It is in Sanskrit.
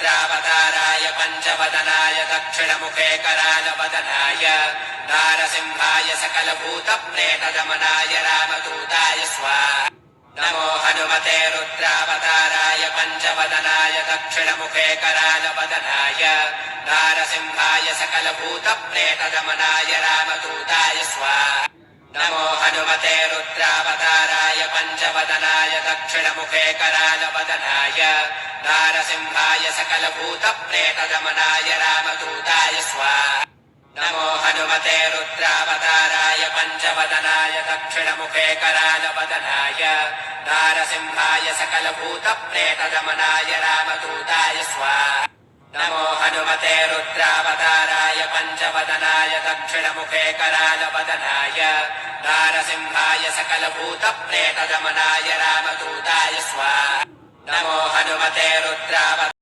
रुद्रावताराय पञ्चवदनाय दक्षिणमुखे करालवदनाय नारसिंहाय सकलभूतप्रेतदमनाय रामदूताय स्वाहा नमो हनुमते रुद्रावताराय पञ्चवदनाय दक्षिणमुखे करालवदनाय नारसिंहाय सकलभूतप्रेतदमनाय रामदूताय स्वाहा नमो हनुमते रुद्रावताराय पञ्चवदनाय दक्षिणमुखे करालवदनाय नारसिंहाय सकलभूतप्रेतदमनाय रामदूताय स्वाहा नमो हनुमते रुद्रावताराय पञ्चवदनाय दक्षिणमुखे करालवदनाय नारसिंहाय सकलभूतप्रेतदमनाय रामदूताय स्वाहा नमो हनुमते रुद्रावताराय पञ्चवदनाय दक्षिणमुखे करालवदनाय नारसिंहाय सकलभूतप्रेतदमनाय रामदूताय स्वाहा नमो हनुमते रुद्रावताराय